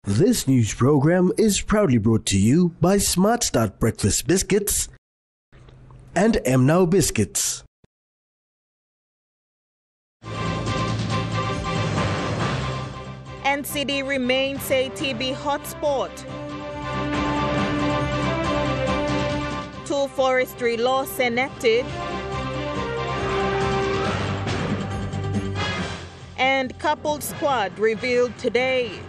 This news program is proudly brought to you by Smart Start Breakfast Biscuits and Now Biscuits. NCD remains a TB hotspot. 2 forestry laws enacted. And coupled squad revealed today.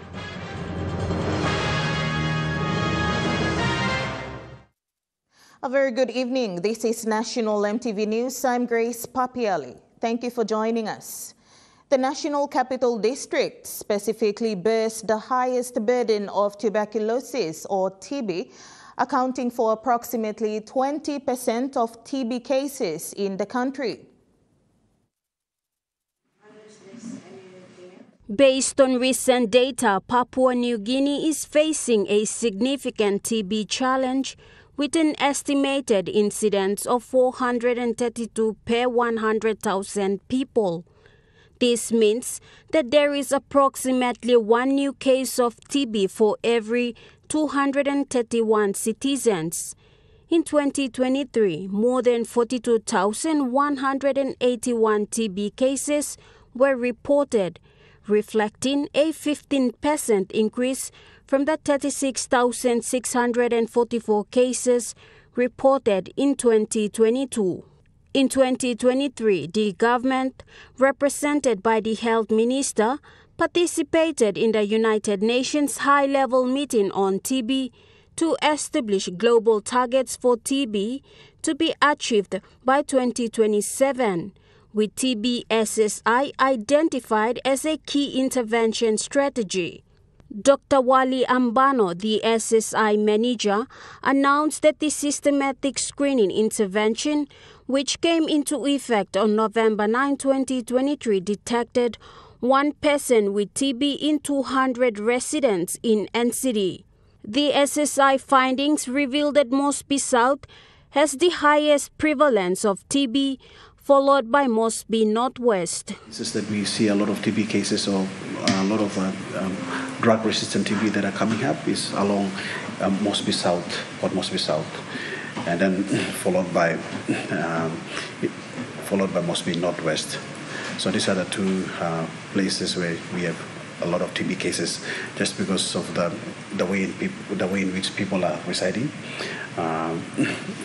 A very good evening. This is National EMTV News. I'm Grace Papiali. Thank you for joining us. The National Capital District specifically bears the highest burden of tuberculosis, or TB, accounting for approximately 20% of TB cases in the country. Based on recent data, Papua New Guinea is facing a significant TB challenge with an estimated incidence of 432 per 100,000 people. This means that there is approximately 1 new case of TB for every 231 citizens. In 2023, more than 42,181 TB cases were reported, reflecting a 15% increase from the 36,644 cases reported in 2022. In 2023, the government, represented by the Health Minister, participated in the United Nations high-level meeting on TB to establish global targets for TB to be achieved by 2027, with TB SSI identified as a key intervention strategy. Dr. Wally Ambano, the SSI manager, announced that the systematic screening intervention, which came into effect on November 9, 2023, detected 1 person with TB in 200 residents in NCD. The SSI findings revealed that Mosby South has the highest prevalence of TB, followed by Mosby Northwest. It's just that we see a lot of TB cases, or a lot of drug-resistant TB that are coming up is along Mosby South, Port Mosby South, and then followed by Mosby Northwest. So these are the two places where we have a lot of TB cases, just because of the way in which people are residing.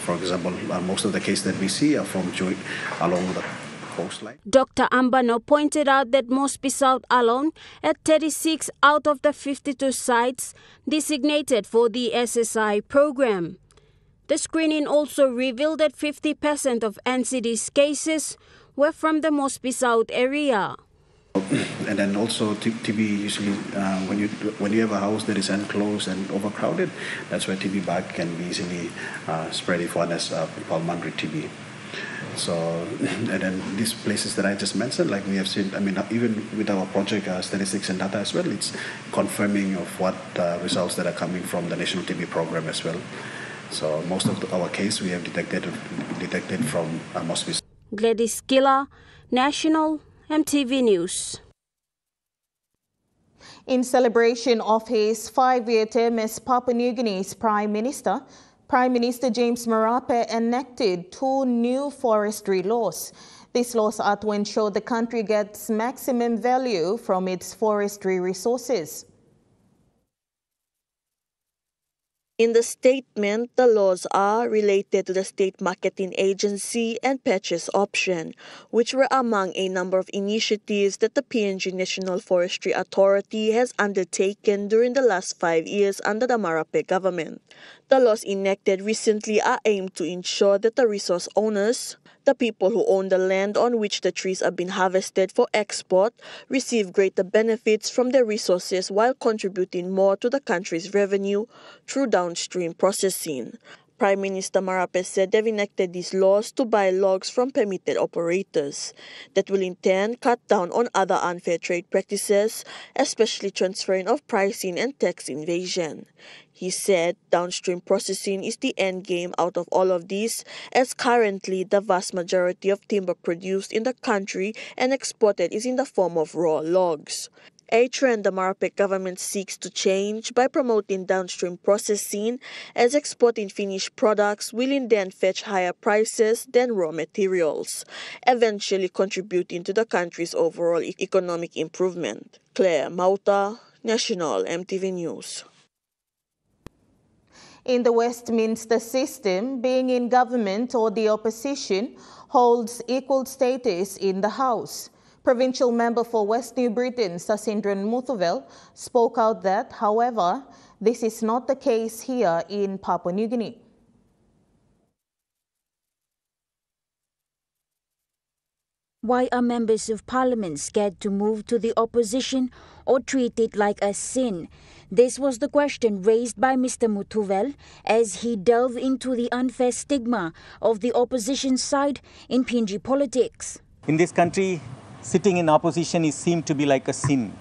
For example, most of the cases that we see are from along the coastline. Dr. Ambano pointed out that Mosby South alone, at 36 out of the 52 sites designated for the SSI program. The screening also revealed that 50% of NCD's cases were from the Mosby South area. And then also TB usually, when you have a house that is enclosed and overcrowded, that's where TB bug can be easily spread if one has pulmonary TB. So, and then these places that I just mentioned, like we have seen, even with our project statistics and data as well, it's confirming of what results that are coming from the National TB program as well. So most of our case we have detected from Mosby. Gladys Gila, National EMTV News. In celebration of his 5-year term as Papua New Guinea's Prime Minister James Marape enacted 2 new forestry laws. These laws are to ensure the country gets maximum value from its forestry resources. In the statement, the laws are related to the State Marketing Agency and purchase option, which were among a number of initiatives that the PNG National Forestry Authority has undertaken during the last 5 years under the Marape government. The laws enacted recently are aimed to ensure that the resource owners, the people who own the land on which the trees are being harvested for export, receive greater benefits from their resources while contributing more to the country's revenue through downstream processing. Prime Minister Marape said they've enacted these laws to buy logs from permitted operators that will in turn cut down on other unfair trade practices, especially transferring of pricing and tax evasion. He said downstream processing is the end game out of all of this, as currently the vast majority of timber produced in the country and exported is in the form of raw logs. a trend the Marape government seeks to change by promoting downstream processing, as exporting finished products will in then fetch higher prices than raw materials, eventually contributing to the country's overall economic improvement. Claire Mauta, National EMTV News. In the Westminster system, being in government or the opposition holds equal status in the House. Provincial member for West New Britain, Sasindran Muthuvel, spoke out that, however, this is not the case here in Papua New Guinea. Why are members of parliament scared to move to the opposition or treat it like a sin? This was the question raised by Mr. Muthuvel as he delved into the unfair stigma of the opposition side in PNG politics. In this country, sitting in opposition is seemed to be like a sin.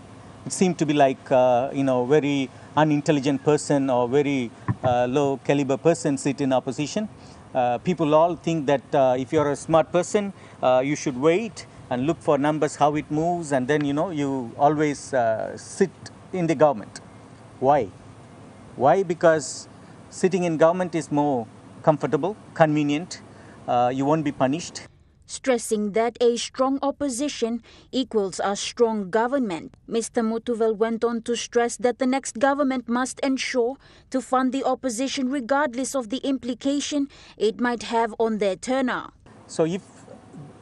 It seemed to be like, very unintelligent person or very low caliber person sit in opposition. People all think that if you're a smart person, you should wait and look for numbers, how it moves, and then, you always sit in the government. Why? Why? Because sitting in government is more comfortable, convenient, you won't be punished. Stressing that a strong opposition equals a strong government, Mr. Muthuvel went on to stress that the next government must ensure to fund the opposition regardless of the implication it might have on their turnout. So if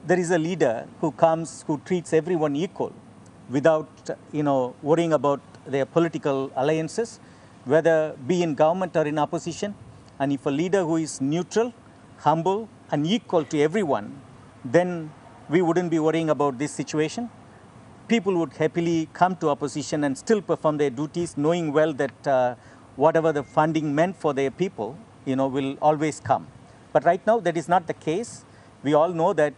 there is a leader who comes, who treats everyone equal without, worrying about their political alliances, whether be in government or in opposition, and if a leader who is neutral, humble, and equal to everyone, then we wouldn't be worrying about this situation. People would happily come to opposition and still perform their duties, knowing well that whatever the funding meant for their people, will always come. But right now, that is not the case. We all know that,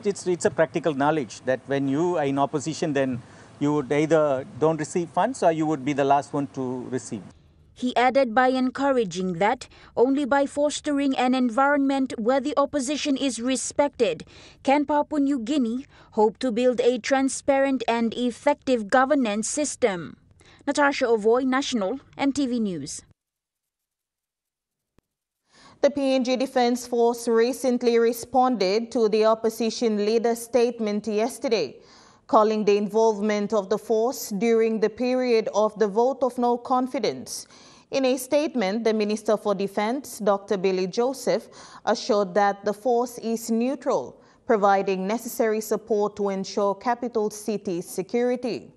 it's a practical knowledge that when you are in opposition, then you would either don't receive funds or you would be the last one to receive. He added by encouraging that only by fostering an environment where the opposition is respected can Papua New Guinea hope to build a transparent and effective governance system. Natasha Ovoy, National EMTV News. The PNG Defence Force recently responded to the opposition leader's statement yesterday, calling the involvement of the force during the period of the vote of no confidence. In a statement, the Minister for Defence, Dr. Billy Joseph, assured that the force is neutral, providing necessary support to ensure capital city's security.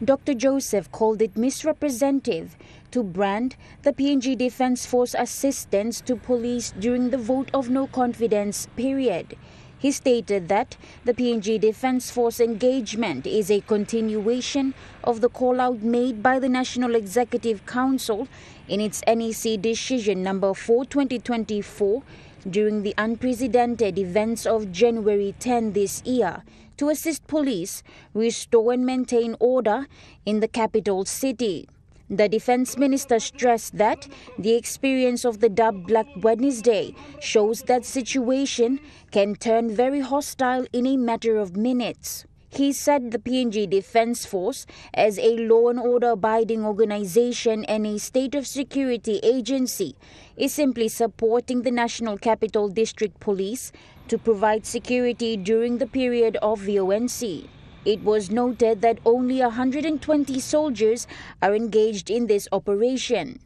Dr. Joseph called it misrepresentative to brand the PNG Defence Force assistance to police during the vote of no confidence period. He stated that the PNG Defence Force engagement is a continuation of the call-out made by the National Executive Council in its NEC Decision No. 4/2024 during the unprecedented events of January 10 this year to assist police restore and maintain order in the capital city. The Defence Minister stressed that the experience of the dubbed Black Wednesday shows that situation can turn very hostile in a matter of minutes. He said the PNG Defence Force, as a law and order abiding organisation and a state of security agency, is simply supporting the National Capital District Police to provide security during the period of VONC. It was noted that only 120 soldiers are engaged in this operation.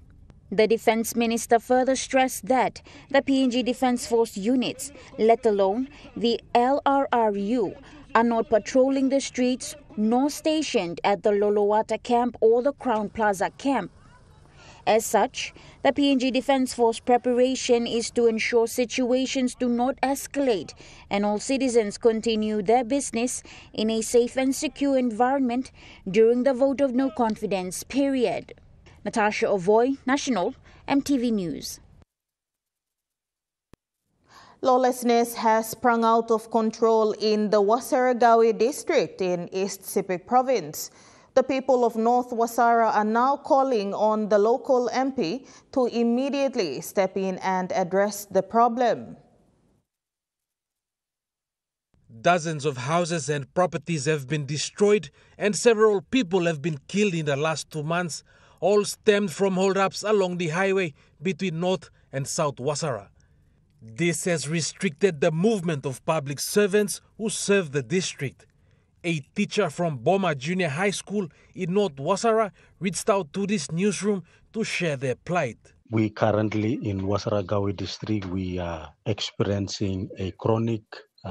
The Defence Minister further stressed that the PNG Defence Force units, let alone the LRRU, are not patrolling the streets nor stationed at the Lolowata camp or the Crown Plaza camp. As such, the PNG Defence Force preparation is to ensure situations do not escalate and all citizens continue their business in a safe and secure environment during the vote of no confidence period. Natasha Ovoy, National EMTV News. Lawlessness has sprung out of control in the Wasaragawi district in East Sepik province. The people of North Wasara are now calling on the local MP to immediately step in and address the problem. Dozens of houses and properties have been destroyed and several people have been killed in the last 2 months, all stemmed from hold-ups along the highway between North and South Wasara. This has restricted the movement of public servants who serve the district. A teacher from Boma Junior High School in North Wasara reached out to this newsroom to share their plight. We currently in Wasara Gawi district, we are experiencing a chronic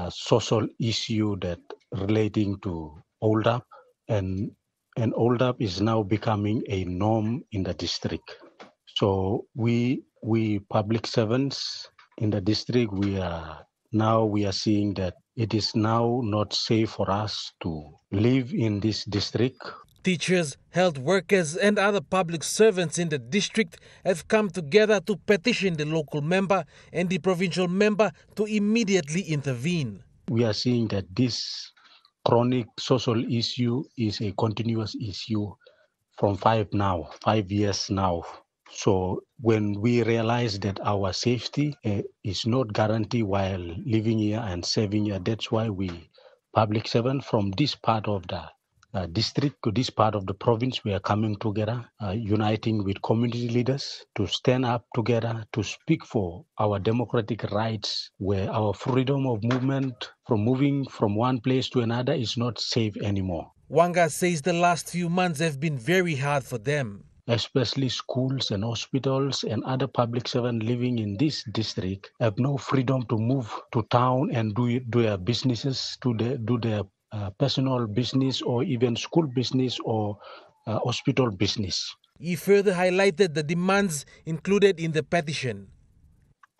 social issue that relating to hold up, and hold up is now becoming a norm in the district. So we public servants in the district, we are seeing that it is now not safe for us to live in this district. Teachers, health workers and other public servants in the district have come together to petition the local member and the provincial member to immediately intervene. We are seeing that this chronic social issue is a continuous issue from 5 years now. So when we realize that our safety is not guaranteed while living here and serving here, that's why we public servants from this part of the district to this part of the province, we are coming together, uniting with community leaders to stand up together to speak for our democratic rights, where our freedom of movement from moving from one place to another is not safe anymore. Wanga says the last few months have been very hard for them. Especially schools and hospitals and other public servants living in this district have no freedom to move to town and do their businesses, do their personal business or even school business or hospital business. He further highlighted the demands included in the petition.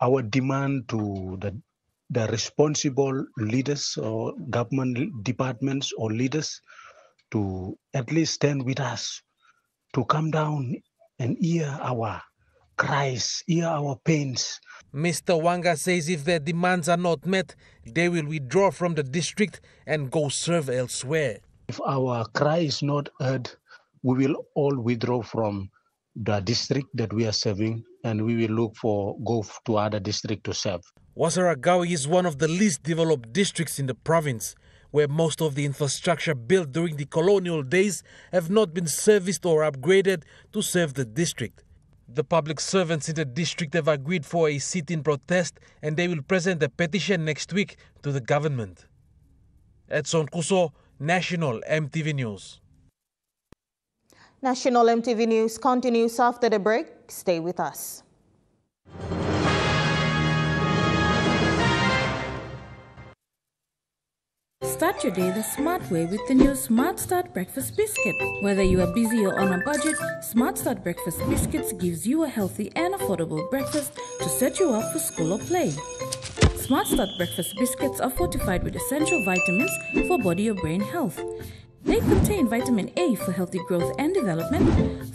Our demand to the responsible leaders or government departments or leaders to at least stand with us, to come down and hear our cries, hear our pains. Mr. Wanga says if their demands are not met, they will withdraw from the district and go serve elsewhere. If our cry is not heard, we will all withdraw from the district that we are serving and we will go to other district to serve. Wasara Gawi is one of the least developed districts in the province, where most of the infrastructure built during the colonial days have not been serviced or upgraded to serve the district. The public servants in the district have agreed for a sit-in protest and they will present a petition next week to the government. Edson Kuso, National EMTV News. National EMTV News continues after the break. Stay with us. Start your day the smart way with the new Smart Start Breakfast Biscuit. Whether you are busy or on a budget, Smart Start Breakfast Biscuits gives you a healthy and affordable breakfast to set you up for school or play. Smart Start Breakfast Biscuits are fortified with essential vitamins for body or brain health. They contain vitamin A for healthy growth and development,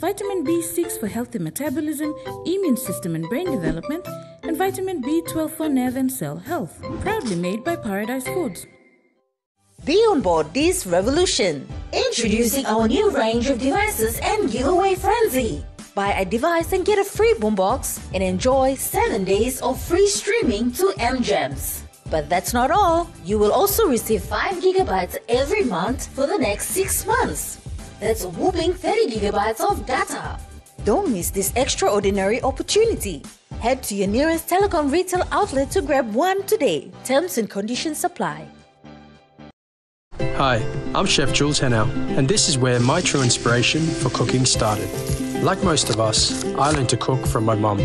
vitamin B6 for healthy metabolism, immune system and brain development, and vitamin B12 for nerve and cell health. Proudly made by Paradise Foods. Be on board this revolution. Introducing our new range of devices and giveaway frenzy. Buy a device and get a free boombox and enjoy 7 days of free streaming to MGEMS. But that's not all. You will also receive 5 gigabytes every month for the next 6 months. That's a whopping 30 gigabytes of data. Don't miss this extraordinary opportunity. Head to your nearest telecom retail outlet to grab one today. Terms and conditions apply. Hi, I'm Chef Jules Henow, and this is where my true inspiration for cooking started. Like most of us, I learned to cook from my mum.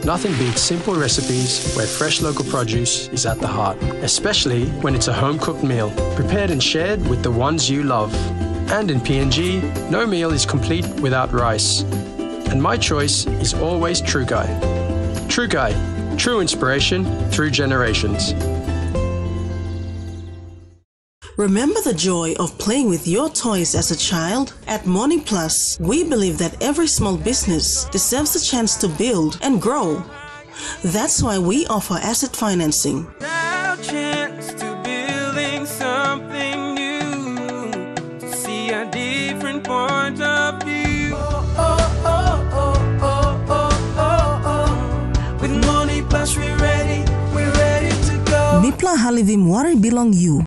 Nothing beats simple recipes where fresh local produce is at the heart, especially when it's a home-cooked meal, prepared and shared with the ones you love. And in PNG, no meal is complete without rice. And my choice is always True Guy. True Guy, true inspiration through generations. Remember the joy of playing with your toys as a child? At Morning Plus, we believe that every small business deserves a chance to build and grow. That's why we offer asset financing. Our chance to building something new, to see a different point of view. With Morning Plus, we're ready to go. Mipla Halivim Wari Bilong You.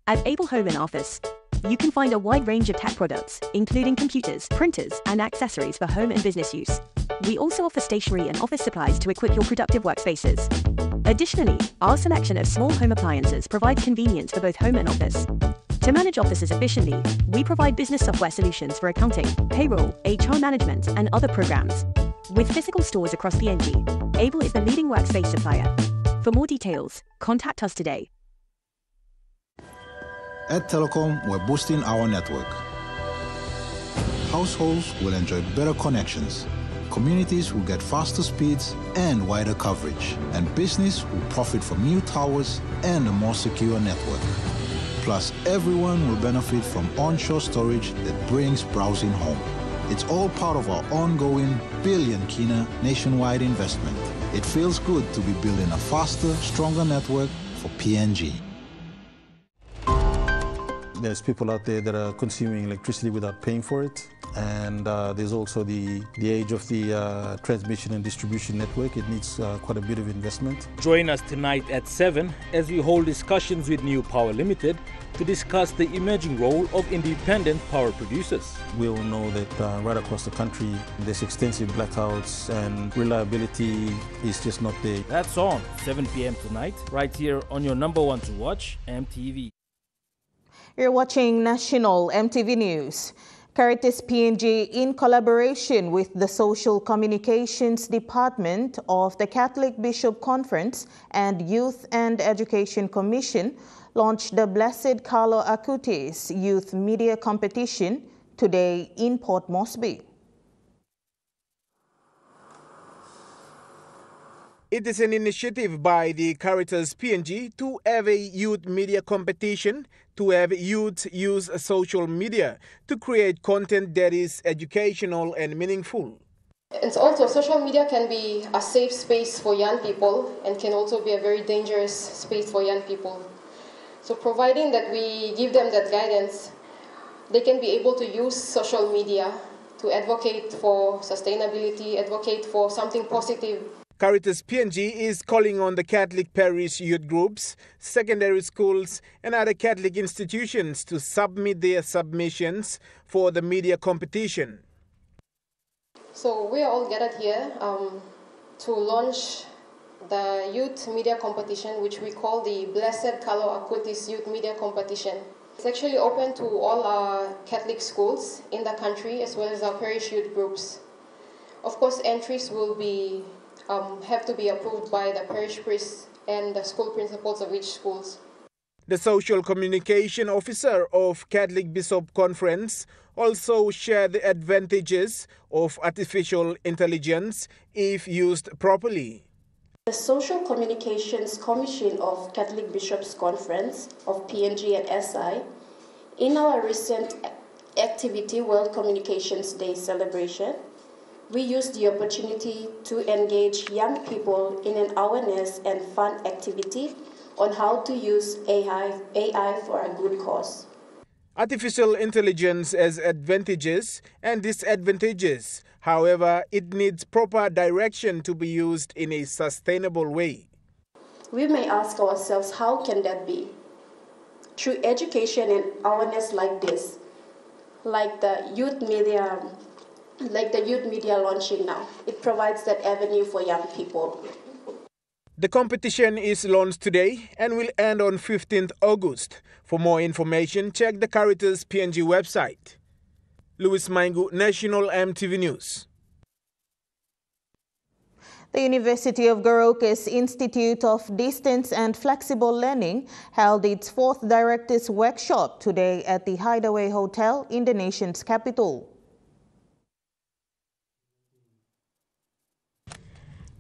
At Able Home and Office, you can find a wide range of tech products, including computers, printers, and accessories for home and business use. We also offer stationery and office supplies to equip your productive workspaces. Additionally, our selection of small home appliances provides convenience for both home and office. To manage offices efficiently, we provide business software solutions for accounting, payroll, HR management, and other programs. With physical stores across PNG, Able is the leading workspace supplier. For more details, contact us today. At Telecom, we're boosting our network. Households will enjoy better connections. Communities will get faster speeds and wider coverage. And business will profit from new towers and a more secure network. Plus, everyone will benefit from onshore storage that brings browsing home. It's all part of our ongoing billion kina nationwide investment. It feels good to be building a faster, stronger network for PNG. There's people out there that are consuming electricity without paying for it. And there's also the age of the transmission and distribution network. It needs quite a bit of investment. Join us tonight at 7 as we hold discussions with New Power Limited to discuss the emerging role of independent power producers. We all know that right across the country there's extensive blackouts and reliability is just not there. That's on 7 p.m. tonight, right here on your number one to watch, EMTV. You're watching National EMTV News. Caritas PNG, in collaboration with the Social Communications Department of the Catholic Bishop Conference and Youth and Education Commission, launched the Blessed Carlo Acutis Youth Media Competition today in Port Moresby. It is an initiative by the Caritas PNG to have a youth media competition, to have youth use social media to create content that is educational and meaningful. And also, social media can be a safe space for young people and can also be a very dangerous space for young people. So providing that we give them that guidance, they can be able to use social media to advocate for sustainability, advocate for something positive. Caritas PNG is calling on the Catholic parish youth groups, secondary schools and other Catholic institutions to submit their submissions for the media competition. So we are all gathered here to launch the youth media competition, which we call the Blessed Carlo Acutis Youth Media Competition. It's actually open to all our Catholic schools in the country as well as our parish youth groups. Of course, entries will be have to be approved by the parish priest and the school principals of each schools. The Social Communication Officer of Catholic Bishop Conference also shared the advantages of artificial intelligence if used properly. The Social Communications Commission of Catholic Bishops Conference of PNG and SI, in our recent activity, World Communications Day celebration, we used the opportunity to engage young people in an awareness and fun activity on how to use AI for a good cause. Artificial intelligence has advantages and disadvantages. However, it needs proper direction to be used in a sustainable way. We may ask ourselves, how can that be? Through education and awareness like this, like the youth media launching now. It provides that avenue for young people. The competition is launched today and will end on 15th August. For more information, check the Caritas PNG website. Louis Maingu, National EMTV News. The University of Goroka's Institute of Distance and Flexible Learning held its 4th Directors Workshop today at the Hideaway Hotel in the nation's capital.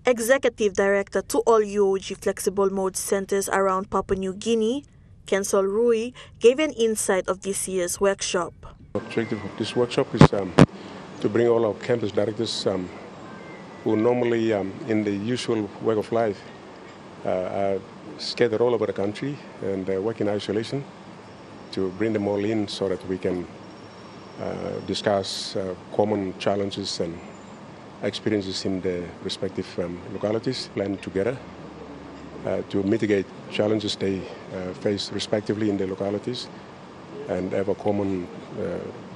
Executive Director to all UOG Flexible Mode Centers around Papua New Guinea, Kensol Rui, gave an insight of this year's workshop. The objective of this workshop is to bring all our campus directors who normally in the usual work of life are scattered all over the country and work in isolation, to bring them all in so that we can discuss common challenges and experiences in the respective localities, plan together to mitigate challenges they face respectively in their localities, and have a common,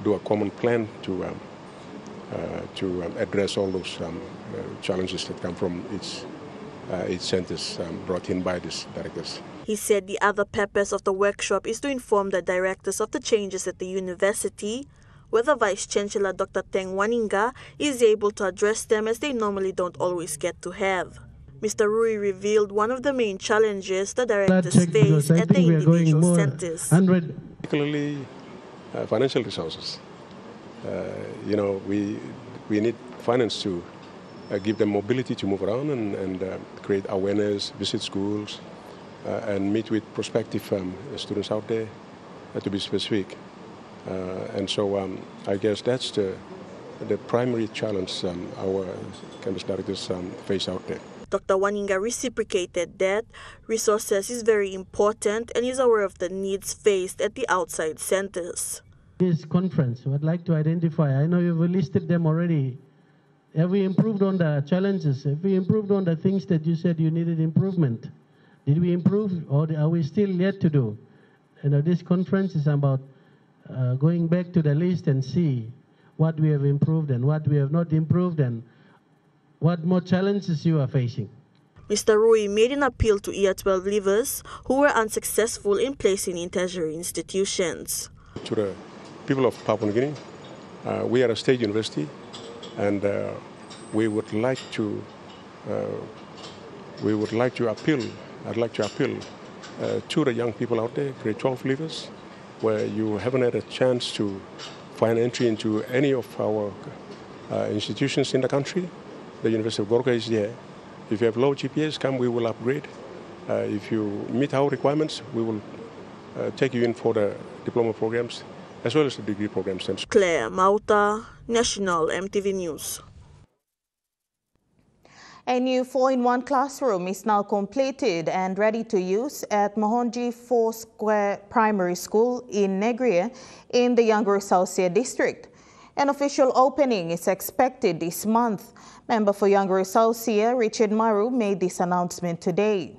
do a common plan to address all those challenges that come from each centers brought in by these directors. He said the other purpose of the workshop is to inform the directors of the changes at the university, whether Vice-Chancellor Dr. Teng Waninga is able to address them, as they normally don't always get to have. Mr. Rui revealed one of the main challenges the directors face at the individual centers. Particularly financial resources. We need finance to give them mobility to move around and create awareness, visit schools, and meet with prospective students out there, to be specific. And so I guess that's the primary challenge our campus directors face out there. Dr. Waninga reciprocated that resources is very important and is aware of the needs faced at the outside centers. This conference, I would like to identify, I know you've listed them already. Have we improved on the challenges? Have we improved on the things that you said you needed improvement? Did we improve, or are we still yet to do? This conference is about going back to the list and see what we have improved and what we have not improved and what more challenges you are facing. Mr. Rui made an appeal to Year 12 leavers who were unsuccessful in placing in tertiary institutions. To the people of Papua New Guinea, we are a state university, and we would like to appeal. I'd like to appeal to the young people out there, grade 12 leavers, where you haven't had a chance to find entry into any of our institutions in the country. The University of Gorka is there. If you have low GPAs, come, we will upgrade. If you meet our requirements, we will take you in for the diploma programs as well as the degree programs. Claire Mauta, National EMTV News. A new 4-in-1 classroom is now completed and ready to use at Mohonji 4 Square Primary School in Negria in the Yanguru Sausia district. An official opening is expected this month. Member for Yanguru Sausia, Richard Maru, made this announcement today.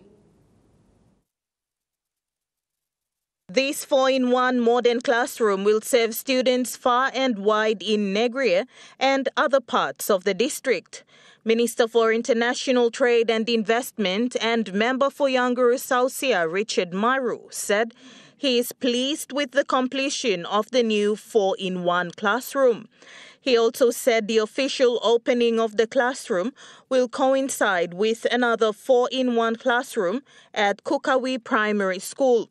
This 4-in-1 modern classroom will serve students far and wide in Negria and other parts of the district. Minister for International Trade and Investment and member for Yanguru Sausia, Richard Maru, said he is pleased with the completion of the new 4-in-1 classroom. He also said the official opening of the classroom will coincide with another 4-in-1 classroom at Kukawi Primary School.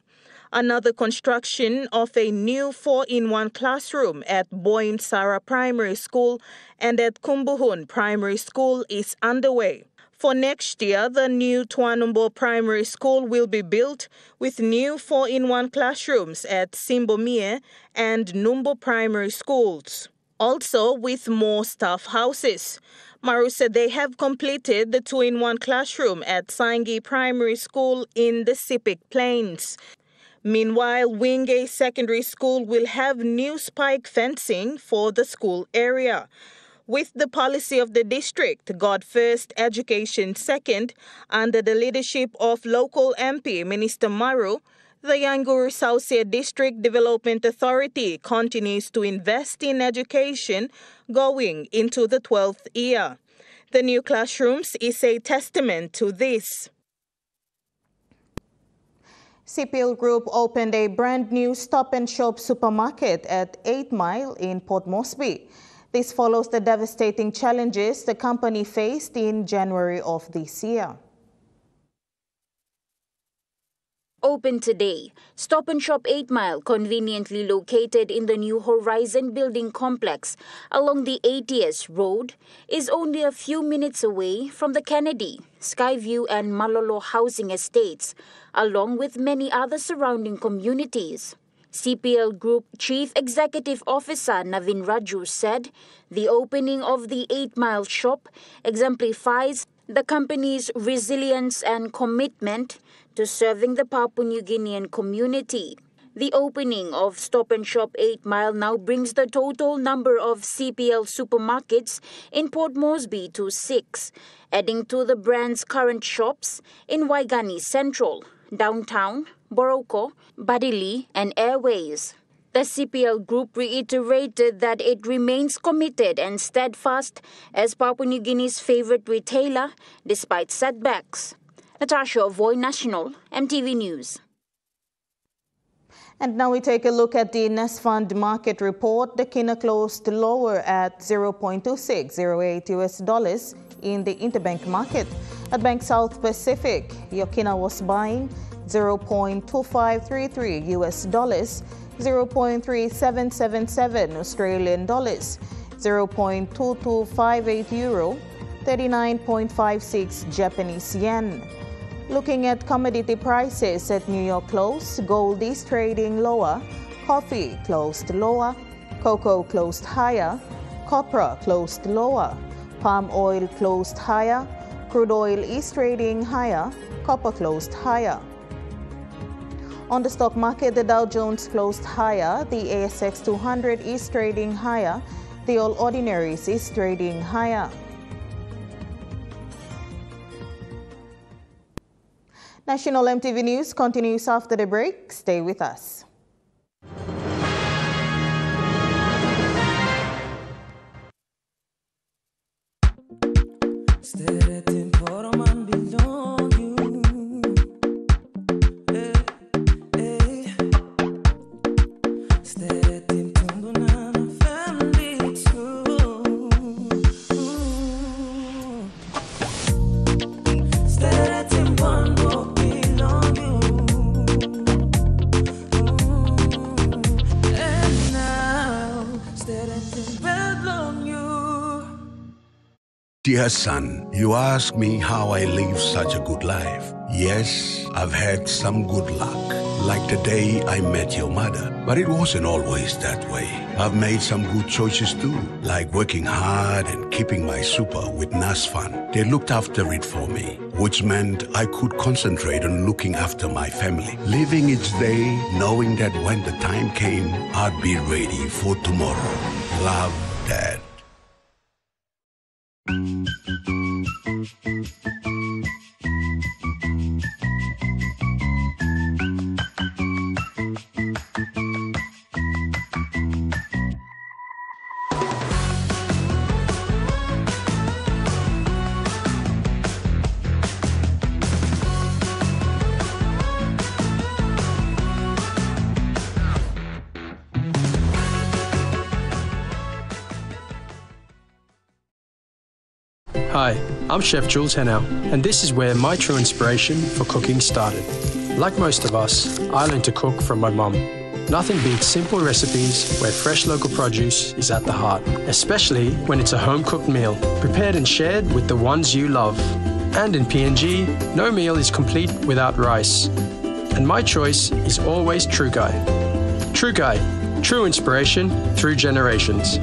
Another construction of a new 4-in-1 classroom at Boim Sara Primary School and at Kumbuhun Primary School is underway. For next year, the new Tuanumbo Primary School will be built with new 4-in-1 classrooms at Simbomie and Numbo Primary Schools, also with more staff houses. Maru said they have completed the 2-in-1 classroom at Saingi Primary School in the Sepik Plains. Meanwhile, Wingay Secondary School will have new spike fencing for the school area. With the policy of the district, God First, Education Second, under the leadership of local MP Minister Maru, the Yanguru Sausia District Development Authority continues to invest in education going into the 12th year. The new classrooms is a testament to this. CPL Group opened a brand new stop-and-shop supermarket at 8 Mile in Port Moresby. This follows the devastating challenges the company faced in January of this year. Open today, Stop and Shop 8 Mile, conveniently located in the new Horizon building complex along the ATS Road, is only a few minutes away from the Kennedy, Skyview and Malolo housing estates, along with many other surrounding communities. CPL Group Chief Executive Officer Navin Raju said the opening of the 8 Mile shop exemplifies the company's resilience and commitment to serving the Papua New Guinean community. The opening of Stop and Shop 8 Mile now brings the total number of CPL supermarkets in Port Moresby to 6, adding to the brand's current shops in Waigani Central, Downtown, Boroko, Badili and Airways. The CPL group reiterated that it remains committed and steadfast as Papua New Guinea's favorite retailer despite setbacks. Natasha Avoy, National, EMTV News. And now we take a look at the Nest Fund market report. The Kina closed lower at $0.2608 US in the interbank market. At Bank South Pacific, Yokina was buying $0.2533 US, 0.3777 Australian dollars, 0.2258 euro, 39.56 Japanese yen. Looking at commodity prices at New York close, gold is trading lower, coffee closed lower, cocoa closed higher, copra closed lower, palm oil closed higher, crude oil is trading higher, copper closed higher. On the stock market, the Dow Jones closed higher, the ASX 200 is trading higher, the All Ordinaries is trading higher. National EMTV News continues after the break. Stay with us. Dear son, you ask me how I live such a good life. Yes, I've had some good luck, like the day I met your mother. But it wasn't always that way. I've made some good choices too, like working hard and keeping my super with NASFAN. They looked after it for me, which meant I could concentrate on looking after my family. Living each day, knowing that when the time came, I'd be ready for tomorrow. Love, Dad. Hi, I'm Chef Jules Henao, and this is where my true inspiration for cooking started. Like most of us, I learned to cook from my mum. Nothing beats simple recipes where fresh local produce is at the heart, especially when it's a home-cooked meal, prepared and shared with the ones you love. And in PNG, no meal is complete without rice. And my choice is always Trugai. Trugai, true inspiration through generations.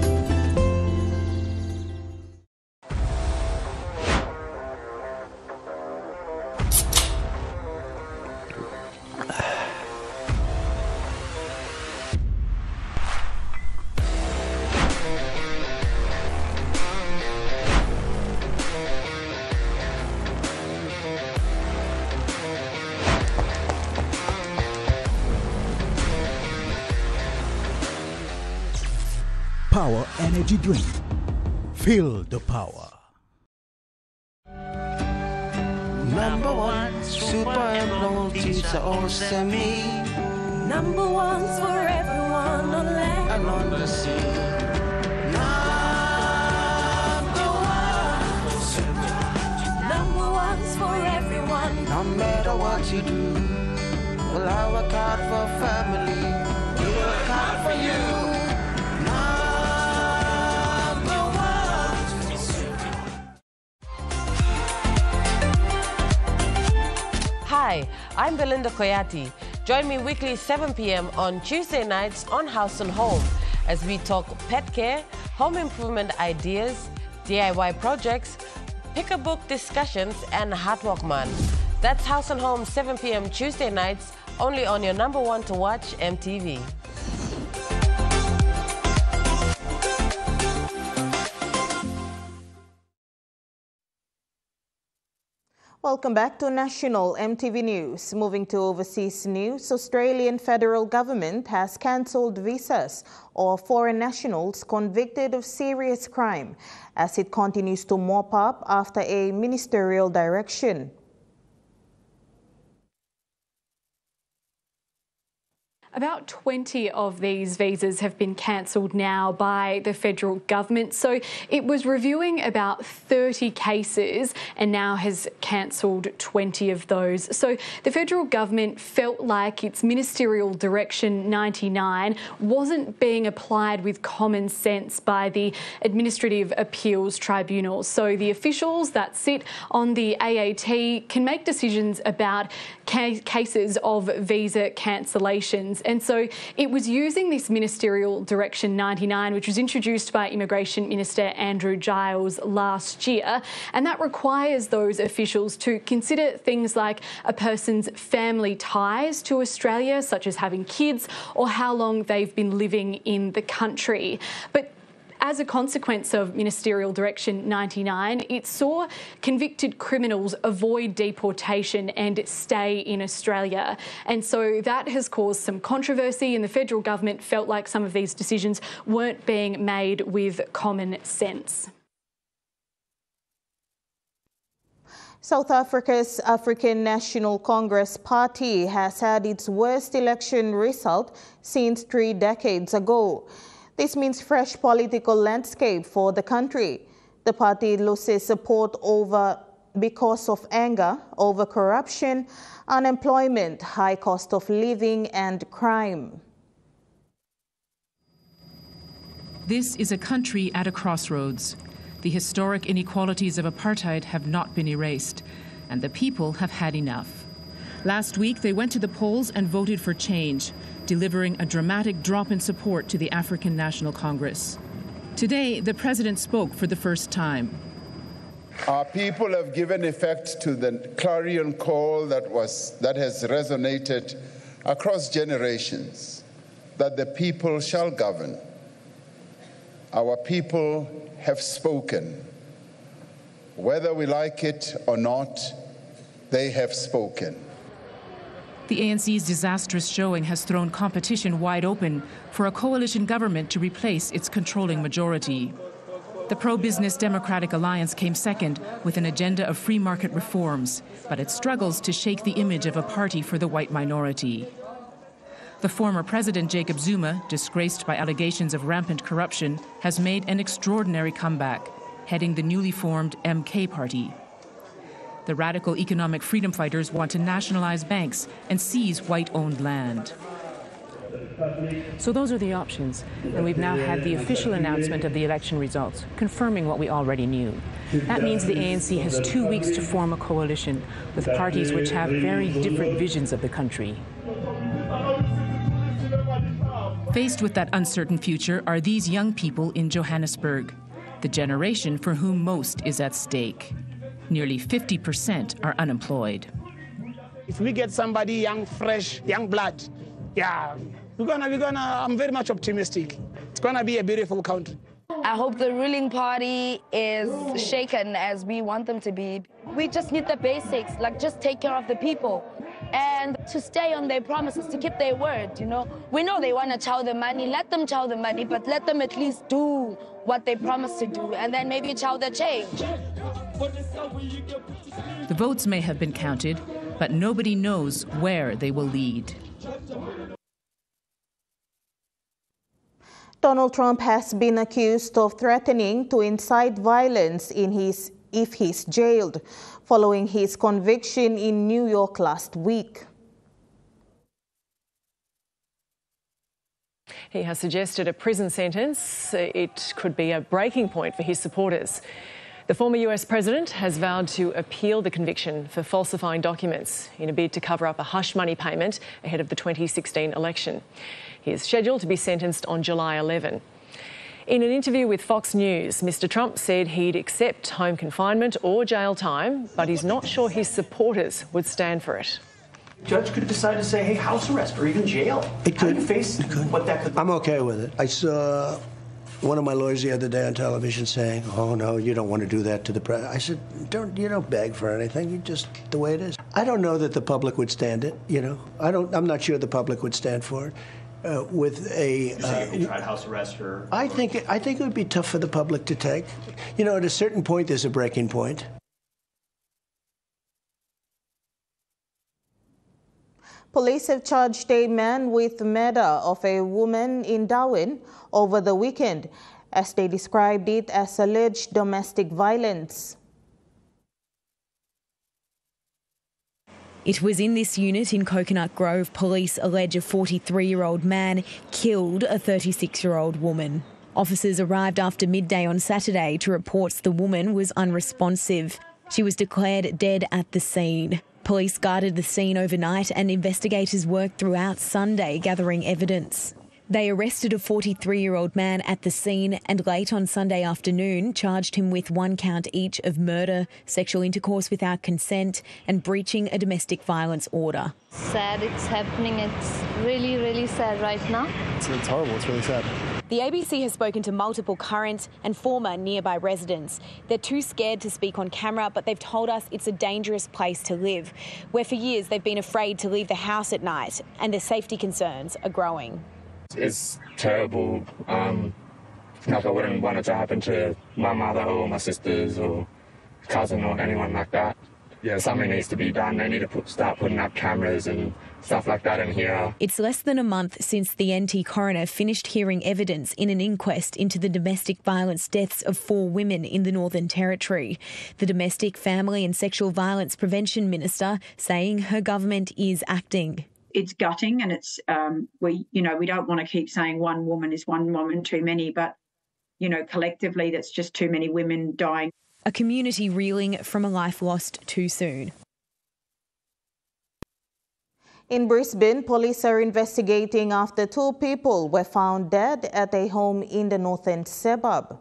Power Energy Drink. Feel the power. Number one, super employees are all semi. Number one's for everyone on land and on the sea. Number one's for everyone. No matter what you do, well, I work hard for family. We work hard for you. Hi, I'm Belinda Koyati. Join me weekly 7 p.m. on Tuesday nights on House and Home as we talk pet care, home improvement ideas, DIY projects, pick a book discussions, and Hard Work Man. That's House and Home 7 p.m. Tuesday nights only on your #1 to watch, EMTV. Welcome back to National EMTV News. Moving to overseas news, Australian federal government has cancelled visas of foreign nationals convicted of serious crime as it continues to mop up after a ministerial direction. About 20 of these visas have been cancelled now by the federal government. So it was reviewing about 30 cases and now has cancelled 20 of those. So the federal government felt like its Ministerial Direction 99 wasn't being applied with common sense by the Administrative Appeals Tribunal. So the officials that sit on the AAT can make decisions about cases of visa cancellations. And so it was using this Ministerial Direction 99, which was introduced by Immigration Minister Andrew Giles last year, and that requires those officials to consider things like a person's family ties to Australia, such as having kids, or how long they've been living in the country. But as a consequence of Ministerial Direction 99, it saw convicted criminals avoid deportation and stay in Australia. And so that has caused some controversy, and the federal government felt like some of these decisions weren't being made with common sense. South Africa's African National Congress Party has had its worst election result since 3 decades ago. This means fresh political landscape for the country. The party loses support because of anger over corruption, unemployment, high cost of living and crime. This is a country at a crossroads. The historic inequalities of apartheid have not been erased, and the people have had enough. Last week, they went to the polls and voted for change, delivering a dramatic drop in support to the African National Congress. Today, the president spoke for the first time. Our people have given effect to the clarion call that has resonated across generations, that the people shall govern. Our people have spoken. Whether we like it or not, they have spoken. The ANC's disastrous showing has thrown competition wide open for a coalition government to replace its controlling majority. The pro-business Democratic Alliance came second with an agenda of free market reforms, but it struggles to shake the image of a party for the white minority. The former president, Jacob Zuma, disgraced by allegations of rampant corruption, has made an extraordinary comeback, heading the newly formed MK party. The radical economic freedom fighters want to nationalize banks and seize white-owned land. So those are the options, and we've now had the official announcement of the election results, confirming what we already knew. That means the ANC has 2 weeks to form a coalition with parties which have very different visions of the country. Faced with that uncertain future are these young people in Johannesburg, the generation for whom most is at stake. Nearly 50% are unemployed. If we get somebody young, fresh, young blood, I'm very much optimistic. It's gonna be a beautiful country. I hope the ruling party is shaken as we want them to be. We just need the basics, like just take care of the people and to stay on their promises, to keep their word, you know. We know they want to chow the money, let them chow the money, but let them at least do what they promised to do, and then maybe chow the change. The votes may have been counted, but nobody knows where they will lead. Donald Trump has been accused of threatening to incite violence if he's jailed, following his conviction in New York last week. He has suggested a prison sentence. It could be a breaking point for his supporters. The former US president has vowed to appeal the conviction for falsifying documents in a bid to cover up a hush money payment ahead of the 2016 election. He is scheduled to be sentenced on July 11. In an interview with Fox News, Mr. Trump said he'd accept home confinement or jail time, but he's not sure his supporters would stand for it. Judge could decide to say, hey, house arrest or even jail. It could. How do you face what that could... I'm okay with it. I saw one of my lawyers the other day on television saying, oh, no, you don't want to do that to the president. I said, you don't beg for anything. You just, the way it is. I don't know that the public would stand it, you know. I'm not sure the public would stand for it. With a... You're saying if they tried house arrest or... I think it would be tough for the public to take. You know, at a certain point, there's a breaking point. Police have charged a man with murder of a woman in Darwin over the weekend, as they described it as alleged domestic violence. It was in this unit in Coconut Grove police allege a 43-year-old man killed a 36-year-old woman. Officers arrived after midday on Saturday to report the woman was unresponsive. She was declared dead at the scene. Police guarded the scene overnight and investigators worked throughout Sunday gathering evidence. They arrested a 43-year-old man at the scene and late on Sunday afternoon charged him with 1 count each of murder, sexual intercourse without consent and breaching a domestic violence order. Sad it's happening. It's really, really sad right now. It's horrible. It's really sad. The ABC has spoken to multiple current and former nearby residents. They're too scared to speak on camera, but they've told us it's a dangerous place to live, where for years they've been afraid to leave the house at night and their safety concerns are growing. It's terrible. Like I wouldn't want it to happen to my mother or my sisters or cousin or anyone like that. Yeah, something needs to be done. They need to start putting up cameras and stuff like that in here. It's less than a month since the NT coroner finished hearing evidence in an inquest into the domestic violence deaths of 4 women in the Northern Territory. The Domestic, Family and Sexual Violence Prevention Minister saying her government is acting. It's gutting, and it's we don't want to keep saying one woman is one woman too many, but collectively that's just too many women dying. A community reeling from a life lost too soon. In Brisbane, police are investigating after 2 people were found dead at a home in the northern suburb.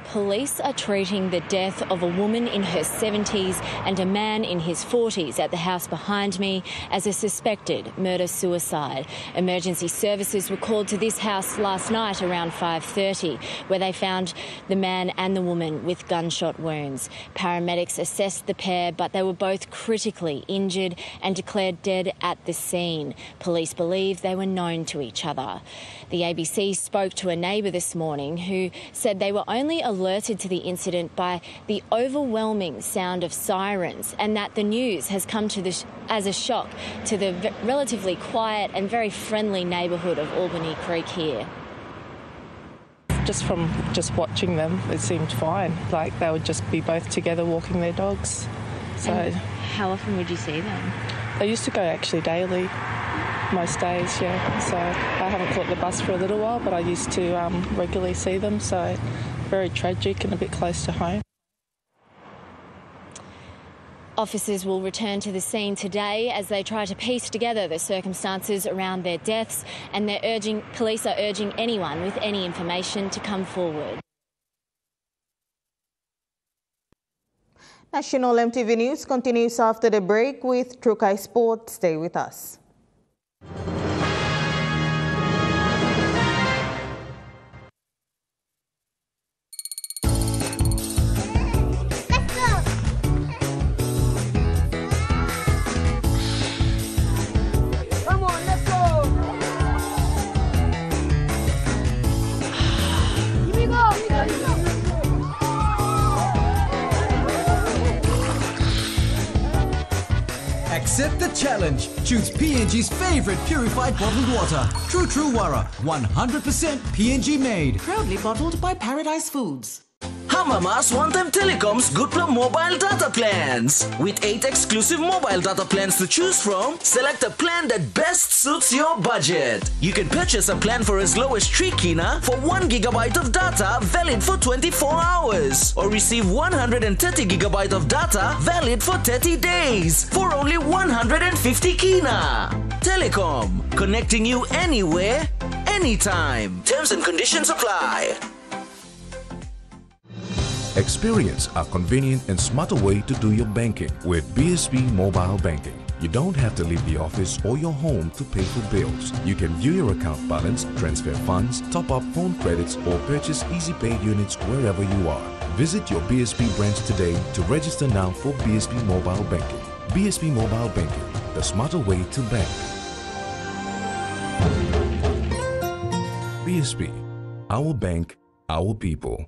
Police are treating the death of a woman in her 70s and a man in his 40s at the house behind me as a suspected murder-suicide. Emergency services were called to this house last night around 5:30, where they found the man and the woman with gunshot wounds. Paramedics assessed the pair, but they were both critically injured and declared dead at the scene. Police believe they were known to each other. The ABC spoke to a neighbour this morning who said they were only alerted to the incident by the overwhelming sound of sirens, and that the news has come to as a shock to the relatively quiet and very friendly neighbourhood of Albany Creek here. Just from watching them, it seemed fine. Like they would just be both together walking their dogs. So, and how often would you see them? They used to go actually daily. Most days, yeah. So I haven't caught the bus for a little while, but I used to regularly see them. So very tragic and a bit close to home. Officers will return to the scene today as they try to piece together the circumstances around their deaths, and police are urging anyone with any information to come forward. National EMTV News continues after the break with Trukai Sport. Stay with us. Accept the challenge. Choose PNG's favorite purified bottled water. True Wara, 100% PNG made. Proudly bottled by Paradise Foods. Hamamas One-Time Telecom's Good Plan Mobile Data Plans. With 8 exclusive mobile data plans to choose from, select a plan that best suits your budget. You can purchase a plan for as low as 3 kina for 1 gigabyte of data valid for 24 hours. Or receive 130 gigabyte of data valid for 30 days for only 150 kina. Telecom, connecting you anywhere, anytime. Terms and conditions apply. Experience a convenient and smarter way to do your banking with BSP Mobile Banking. You don't have to leave the office or your home to pay for bills. You can view your account balance, transfer funds, top up phone credits, or purchase easy paid units wherever you are. Visit your BSP branch today to register now for BSP Mobile Banking. BSP Mobile Banking, the smarter way to bank. BSP, our bank, our people.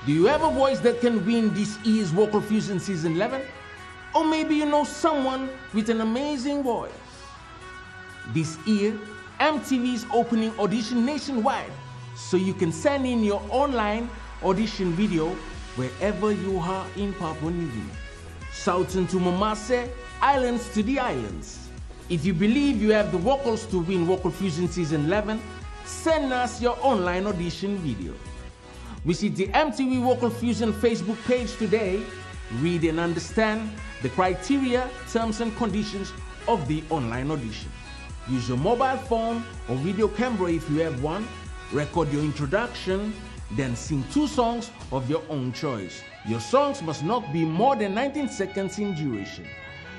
Do you have a voice that can win this year's Vocal Fusion Season 11? Or maybe you know someone with an amazing voice. This year, EMTV is opening audition nationwide, so you can send in your online audition video wherever you are in Papua New Guinea. Southern to Mamase, islands to the islands. If you believe you have the vocals to win Vocal Fusion Season 11, send us your online audition video. Visit the EMTV Vocal Fusion Facebook page today. Read and understand the criteria, terms and conditions of the online audition. Use your mobile phone or video camera if you have one. Record your introduction, then sing 2 songs of your own choice. Your songs must not be more than 19 seconds in duration.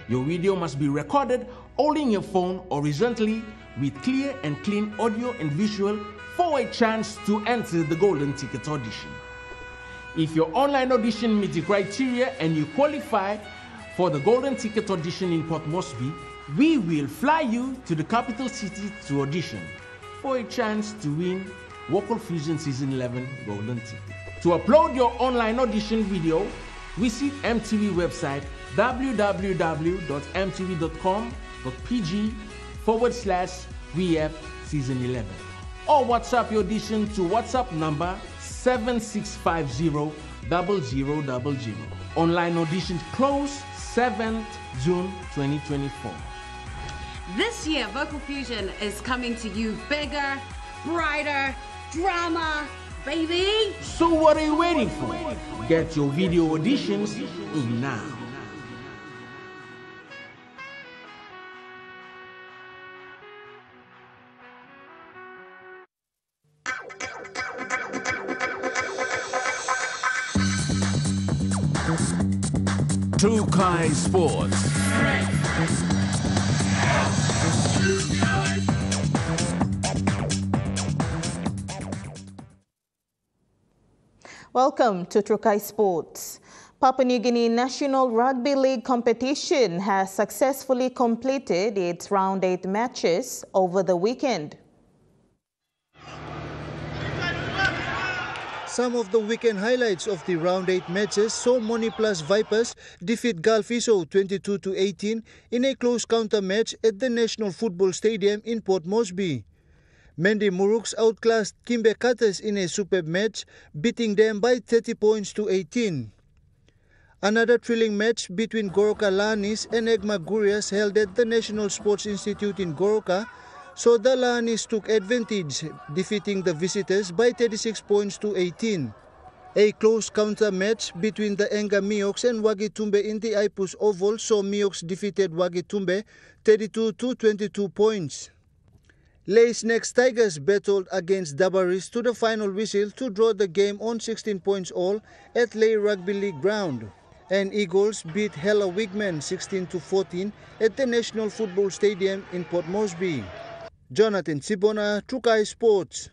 Your video must be recorded holding your phone horizontally with clear and clean audio and visual for a chance to enter the Golden Ticket audition. If your online audition meets the criteria and you qualify for the Golden Ticket audition in Port Moresby, we will fly you to the capital city to audition for a chance to win Vocal Fusion Season 11 Golden Ticket. To upload your online audition video, visit EMTV website www.mtv.com.pg/VF Season 11 or WhatsApp your audition to WhatsApp number 76500000. Online auditions close 7th June 2024. This year, Vocal Fusion is coming to you bigger, brighter, drama, baby! So what are you waiting for? Get your video auditions in now. Trukai Sports. Welcome to Trukai Sports. Papua New Guinea National Rugby League competition has successfully completed its round 8 matches over the weekend. Some of the weekend highlights of the round 8 matches saw Moni Plus Vipers defeat Galfiso 22-18 in a close counter match at the National Football Stadium in Port Moresby. Mendi Muruks outclassed Kimbe Cutters in a superb match, beating them by 30 points to 18. Another thrilling match between Goroka Lanis and Egma Gurias held at the National Sports Institute in Goroka, so the Lanis took advantage, defeating the visitors by 36 points to 18. A close counter match between the Enga Mioks and Wagitumbe in the Ipus Oval saw Mioks defeated Wagitumbe 32-22 points. Lay's next Tigers battled against Dabaris to the final whistle to draw the game on 16 points all at Lay Rugby League ground. And Eagles beat Hella Wigman 16-14 at the National Football Stadium in Port Moresby. Jonathan Sibona, Trukai Sports.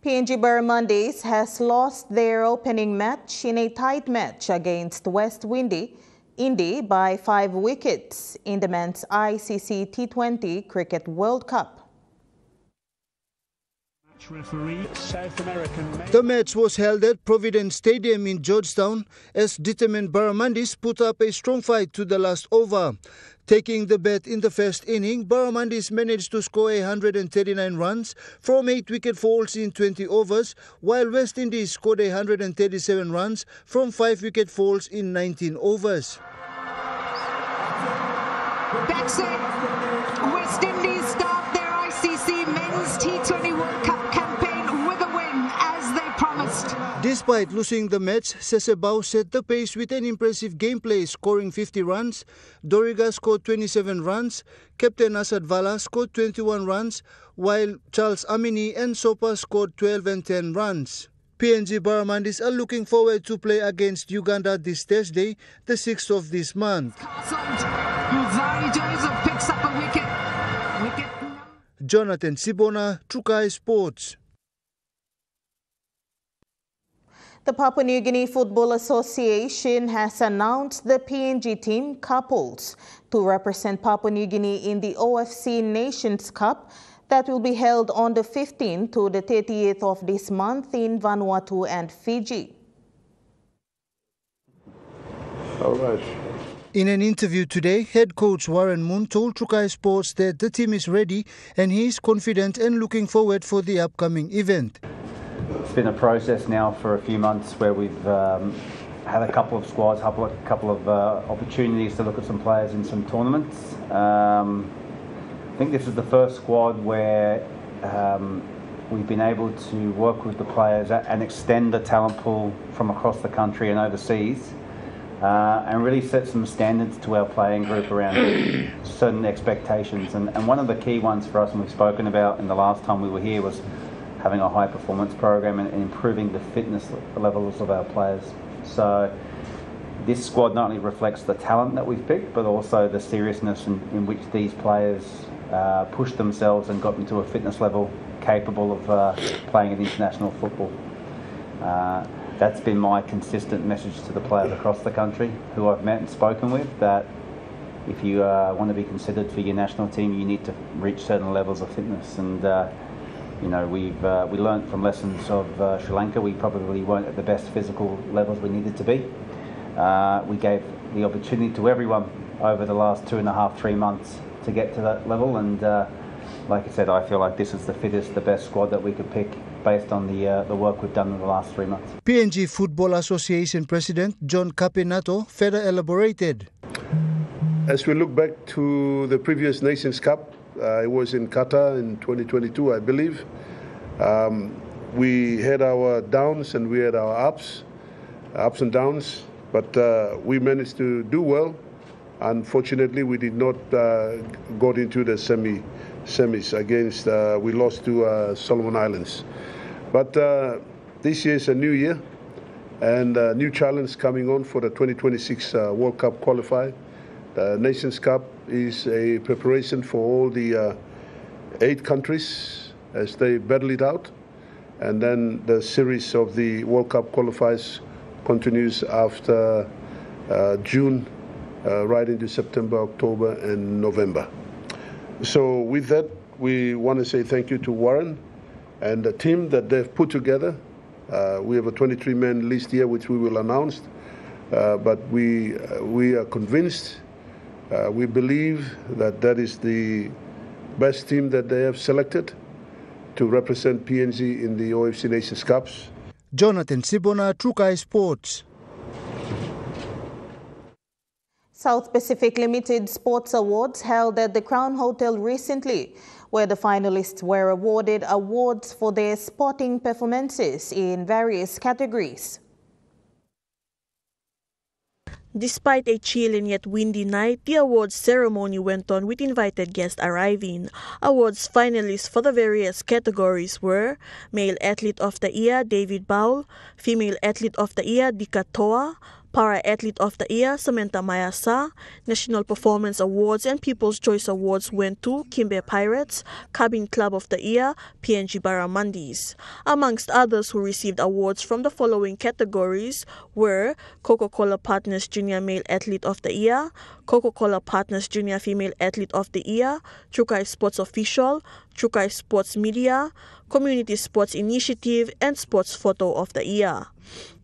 PNG Barramundis has lost their opening match in a tight match against West Indy by 5 wickets in the men's ICC T20 Cricket World Cup. The match was held at Providence Stadium in Georgetown as determined Barramundis put up a strong fight to the last over. Taking the bat in the first inning, Barramundis managed to score 139 runs from 8 wicket falls in 20 overs, while West Indies scored 137 runs from 5 wicket falls in 19 overs. That's it. West Indies start their ICC Men's T20 World Cup campaign with a win, as they promised. Despite losing the match, Sesebao set the pace with an impressive gameplay, scoring 50 runs. Doriga scored 27 runs. Captain Asad Vala scored 21 runs, while Charles Amini and Sopa scored 12 and 10 runs. PNG Barramandis are looking forward to play against Uganda this Thursday, the 6th of this month. Picks up a wicket. Jonathan Sibona, Trukai Sports. The Papua New Guinea Football Association has announced the PNG team couples to represent Papua New Guinea in the OFC Nations Cup that will be held on the 15th to the 30th of this month in Vanuatu and Fiji. All right. In an interview today, head coach Warren Moon told Trukai Sports that the team is ready and he is confident and looking forward for the upcoming event. It's been a process now for a few months where we've had a couple of squads, a couple of opportunities to look at some players in some tournaments. I think this is the first squad where we've been able to work with the players and extend the talent pool from across the country and overseas, and really set some standards to our playing group around certain expectations. And one of the key ones for us, and we've spoken about in the last time we were here, was having a high performance program and improving the fitness levels of our players. So this squad not only reflects the talent that we've picked, but also the seriousness in which these players pushed themselves and got into a fitness level capable of playing in international football. That's been my consistent message to the players across the country who I've met and spoken with, that if you want to be considered for your national team, you need to reach certain levels of fitness. And you know, we learned from lessons of Sri Lanka. We probably weren't at the best physical levels we needed to be. We gave the opportunity to everyone over the last 2.5, 3 months to get to that level, and like I said, I feel like this is the fittest, the best squad that we could pick based on the work we've done in the last 3 months. PNG Football Association President John Capenato further elaborated. As we look back to the previous Nations Cup, it was in Qatar in 2022, I believe. We had our downs and we had our ups and downs, but we managed to do well. Unfortunately, we did not go into the semis against, we lost to Solomon Islands. But this year is a new year and a new challenge coming on for the 2026 World Cup qualifier. The Nations Cup is a preparation for all the 8 countries as they battle it out. And then the series of the World Cup qualifiers continues after June, right into September, October, and November. So with that, we want to say thank you to Warren and the team that they've put together. We have a 23-man list here, which we will announce. But we are convinced, we believe that that is the best team that they have selected to represent PNG in the OFC Nations Cups. Jonathan Sibona, Trukai Sports. South Pacific Limited Sports Awards held at the Crown Hotel recently, where the finalists were awarded awards for their sporting performances in various categories. Despite a chill and yet windy night, the awards ceremony went on with invited guests arriving. Awards finalists for the various categories were Male Athlete of the Year, David Bowell; Female Athlete of the Year, Dika Toa; Para-Athlete of the Year, Samantha Mayasa. National Performance Awards and People's Choice Awards went to Kimbe Pirates; Cabin Club of the Year, PNG Barramandis. Amongst others who received awards from the following categories were Coca-Cola Partners Junior Male Athlete of the Year, Coca-Cola Partners Junior Female Athlete of the Year, Trukai Sports Official, Trukai Sports Media, Community Sports Initiative, and Sports Photo of the Year.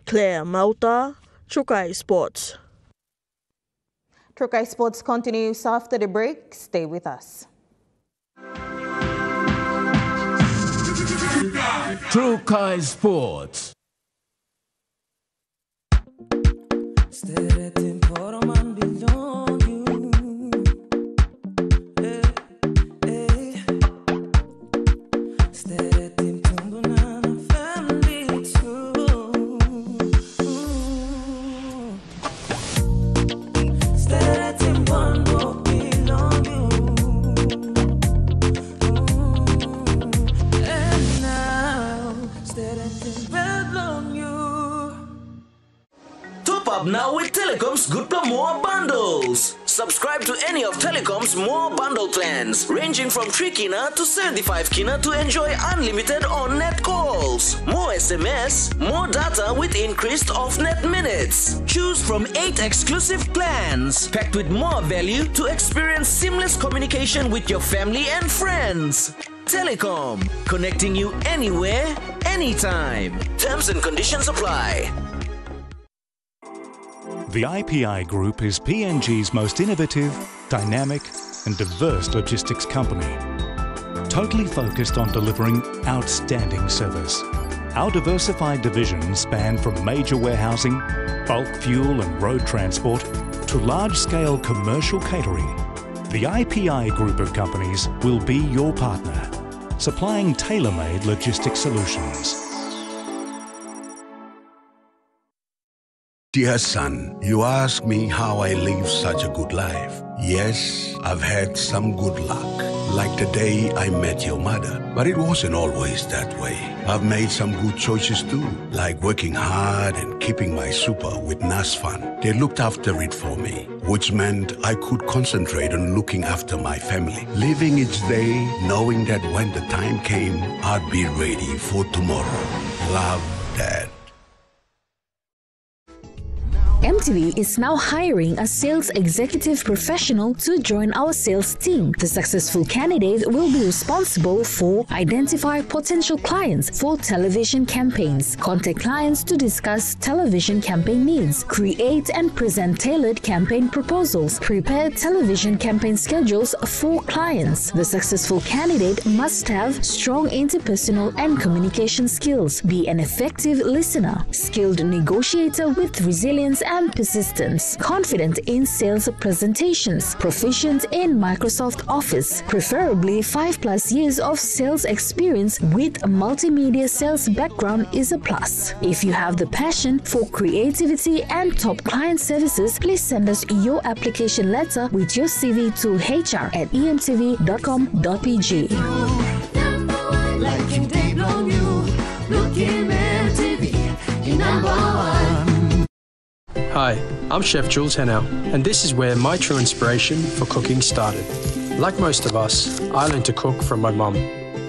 Claire Mauta, Trukai Sports. Trukai Sports continues after the break. Stay with us. Trukai Sports. Telecom's Good Plus More bundles. Subscribe to any of Telecom's more bundle plans, ranging from 3 kina to 75 kina to enjoy unlimited on-net calls, more SMS, more data with increased off-net minutes. Choose from 8 exclusive plans, packed with more value to experience seamless communication with your family and friends. Telecom, connecting you anywhere, anytime. Terms and conditions apply. The IPI Group is PNG's most innovative, dynamic and diverse logistics company, totally focused on delivering outstanding service. Our diversified divisions span from major warehousing, bulk fuel and road transport to large-scale commercial catering. The IPI Group of companies will be your partner, supplying tailor-made logistics solutions. Dear son, you ask me how I live such a good life. Yes, I've had some good luck, like the day I met your mother. But it wasn't always that way. I've made some good choices too, like working hard and keeping my super with NASFAN. They looked after it for me, which meant I could concentrate on looking after my family. Living each day, knowing that when the time came, I'd be ready for tomorrow. Love, Dad. EMTV is now hiring a sales executive professional to join our sales team. The successful candidate will be responsible for identify potential clients for television campaigns, contact clients to discuss television campaign needs, create and present tailored campaign proposals, prepare television campaign schedules for clients. The successful candidate must have strong interpersonal and communication skills, be an effective listener, skilled negotiator with resilience and persistence, confident in sales presentations, proficient in Microsoft Office, preferably 5+ years of sales experience with a multimedia sales background is a plus. If you have the passion for creativity and top client services, please send us your application letter with your CV to hr@emtv.com.pg. Hi, I'm Chef Jules Henow, and this is where my true inspiration for cooking started. Like most of us, I learned to cook from my mum.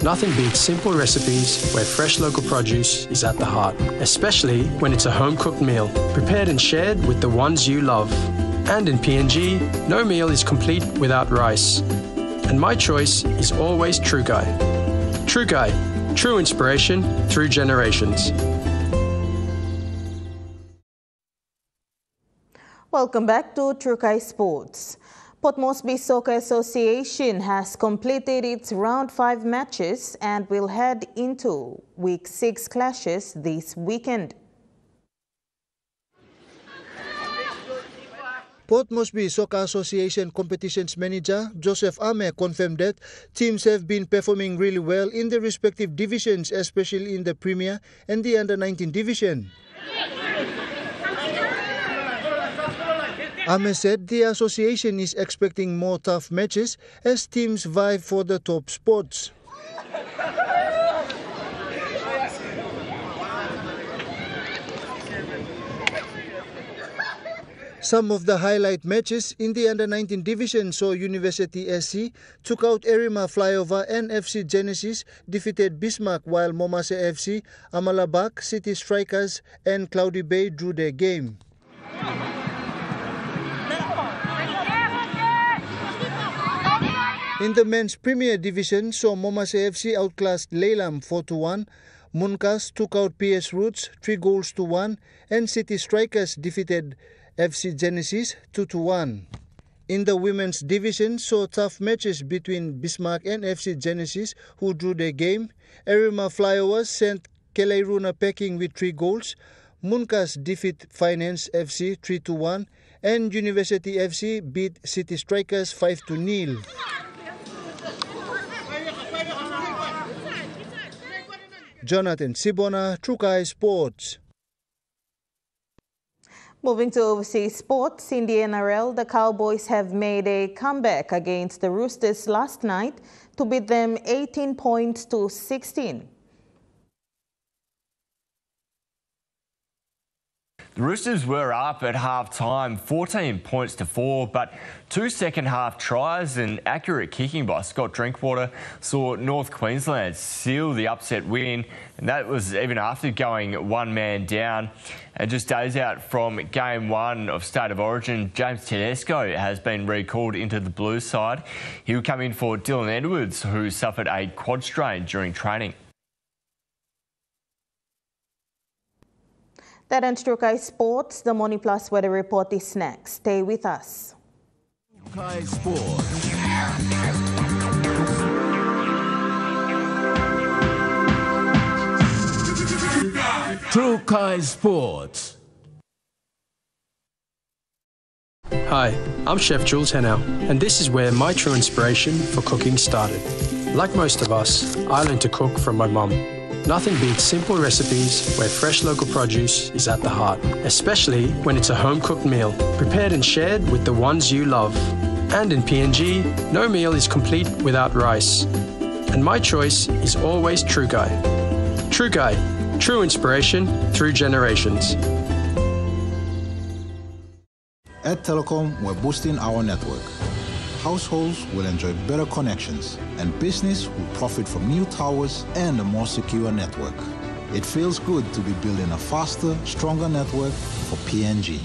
Nothing beats simple recipes where fresh local produce is at the heart, especially when it's a home-cooked meal, prepared and shared with the ones you love. And in PNG, no meal is complete without rice. And my choice is always True Guy. True Guy, true inspiration through generations. Welcome back to Trukai Sports. Port Moresby Soccer Association has completed its round 5 matches and will head into week 6 clashes this weekend. Port Moresby Soccer Association Competitions Manager Joseph Ame confirmed that teams have been performing really well in their respective divisions, especially in the Premier and the Under-19 division. Ame said the association is expecting more tough matches as teams vie for the top spots. Some of the highlight matches in the Under-19 division saw University SC took out Erima Flyover and FC Genesis defeated Bismarck, while Momase FC, Amalabak, City Strikers and Cloudy Bay drew their game. In the men's Premier Division, saw Momase FC outclassed Leylam 4-1, Munkas took out PS Roots 3-1, and City Strikers defeated FC Genesis 2-1. In the women's division, saw tough matches between Bismarck and FC Genesis, who drew their game. Erima Flyovers sent Keleiruna packing with 3 goals. Munkas defeat Finance FC 3-1, and University FC beat City Strikers 5-0. Jonathan Sibona, Trukai Sports. Moving to overseas sports, in the NRL, the Cowboys have made a comeback against the Roosters last night to beat them 18 points to 16. The Roosters were up at half-time, 14 points to 4, but 2 second-half tries and accurate kicking by Scott Drinkwater saw North Queensland seal the upset win, and that was even after going one man down. And just days out from Game 1 of State of Origin, James Tedesco has been recalled into the Blues side. He will come in for Dylan Edwards, who suffered a quad strain during training. That ends Trukai Sports. The Money Plus weather report is next. Stay with us. Trukai Sports. Trukai Sports. Hi, I'm Chef Jules Hennow, and this is where my true inspiration for cooking started. Like most of us, I learned to cook from my mum. Nothing beats simple recipes where fresh local produce is at the heart, especially when it's a home-cooked meal, prepared and shared with the ones you love. And in PNG, no meal is complete without rice. And my choice is always Trukai. Trukai, true inspiration through generations. At Telecom, we're boosting our network. Households will enjoy better connections, and business will profit from new towers and a more secure network. It feels good to be building a faster, stronger network for PNG.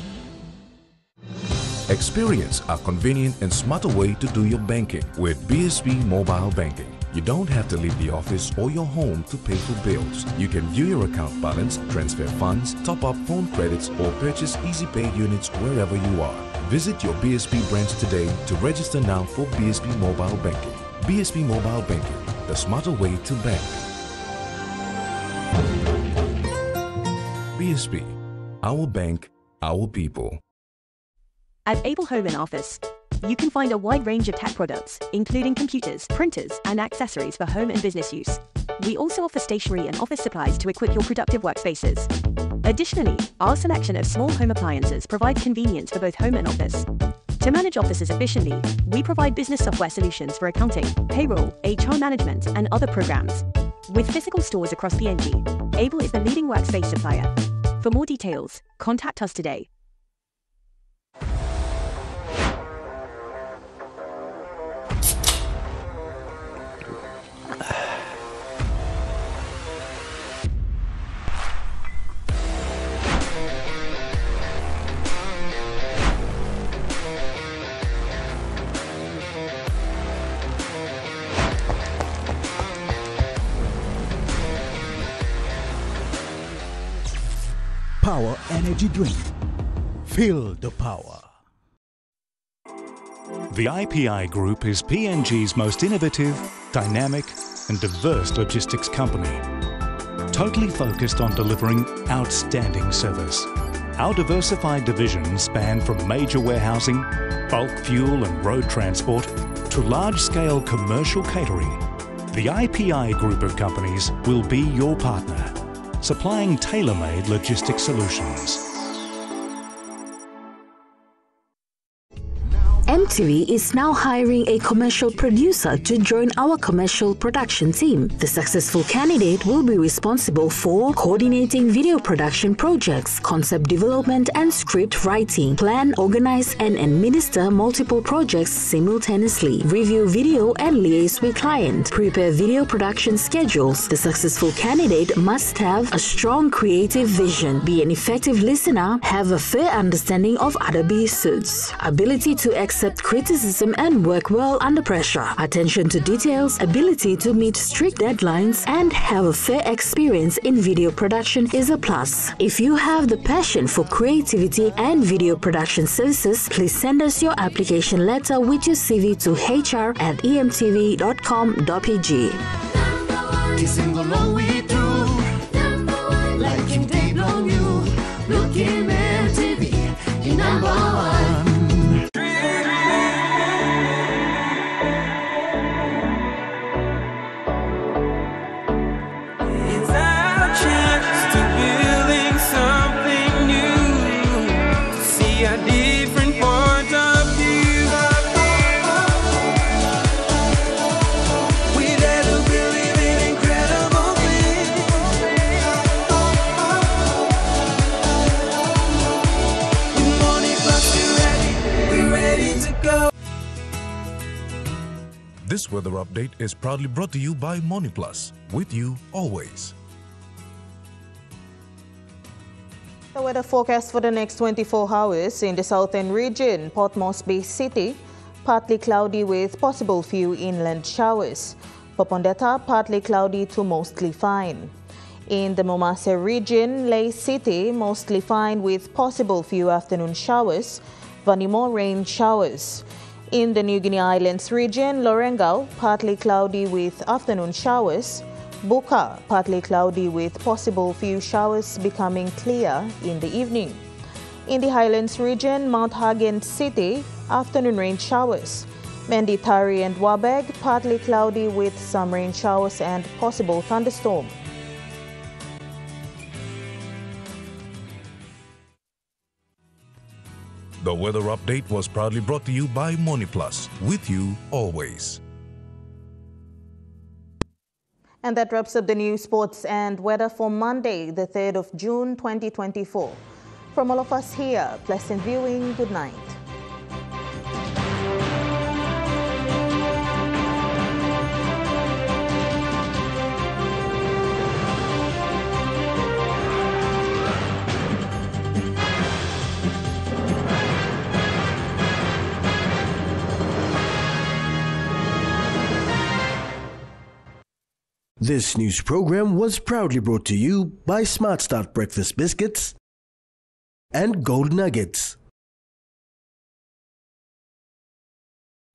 Experience a convenient and smarter way to do your banking with BSB Mobile Banking. You don't have to leave the office or your home to pay for bills. You can view your account balance, transfer funds, top up phone credits, or purchase Easy Pay units wherever you are. Visit your BSB branch today to register now for BSB Mobile Banking. BSB Mobile Banking, the smarter way to bank. BSB, our bank, our people. At Able Home and Office, you can find a wide range of tech products, including computers, printers, and accessories for home and business use. We also offer stationery and office supplies to equip your productive workspaces. Additionally, our selection of small home appliances provide convenience for both home and office. To manage offices efficiently, we provide business software solutions for accounting, payroll, HR management, and other programs. With physical stores across PNG, Able is the leading workspace supplier. For more details, contact us today. Power Energy Drink. Feel the power. The IPI Group is PNG's most innovative, dynamic and diverse logistics company, totally focused on delivering outstanding service. Our diversified divisions span from major warehousing, bulk fuel and road transport to large-scale commercial catering. The IPI Group of companies will be your partner, supplying tailor-made logistics solutions. EMTV is now hiring a commercial producer to join our commercial production team. The successful candidate will be responsible for coordinating video production projects, concept development and script writing, plan, organize and administer multiple projects simultaneously, review video and liaise with client, prepare video production schedules. The successful candidate must have a strong creative vision, be an effective listener, have a fair understanding of Adobe suits, ability to accept criticism and work well under pressure, attention to details, ability to meet strict deadlines, and have a fair experience in video production is a plus. If you have the passion for creativity and video production services, please send us your application letter with your CV to hr@emtv.com.pg. Kissing the long way through. Like him deep on you. Looking MTV, the number one. This weather update is proudly brought to you by MoneyPlus, with you always. The weather forecast for the next 24 hours in the southern region: Port Moresby City, partly cloudy with possible few inland showers. Popondetta, partly cloudy to mostly fine. In the Momase region, Ley City, mostly fine with possible few afternoon showers. Vanimo, rain showers. In the New Guinea Islands region, Lorengau, partly cloudy with afternoon showers. Buka, partly cloudy with possible few showers becoming clear in the evening. In the Highlands region, Mount Hagen City, afternoon rain showers. Menditari and Wabeg, partly cloudy with some rain showers and possible thunderstorm. The weather update was proudly brought to you by MoneyPlus, with you always. And that wraps up the news, sports and weather for Monday, the 3rd of June, 2024. From all of us here, pleasant viewing. Good night. This news program was proudly brought to you by Smart Start Breakfast Biscuits and Gold Nuggets.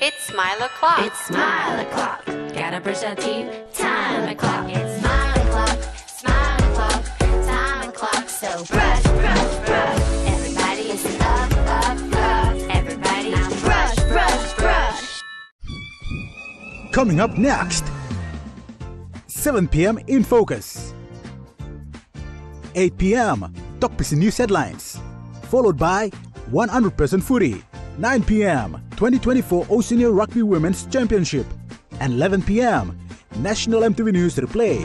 It's Smile O'Clock. It's Smile O'Clock. Gotta brush our teeth. Time o'clock. It's Smile O'Clock. Smile O'Clock. Time o'clock. So brush, brush, brush. Everybody is up, up, up. Everybody now brush, brush, brush. Coming up next, 7 p.m. in Focus. 8 p.m. Top PC News Headlines. Followed by 100% Footy. 9 p.m. 2024 Oceania Rugby Women's Championship. And 11 p.m. National MTV News Replay.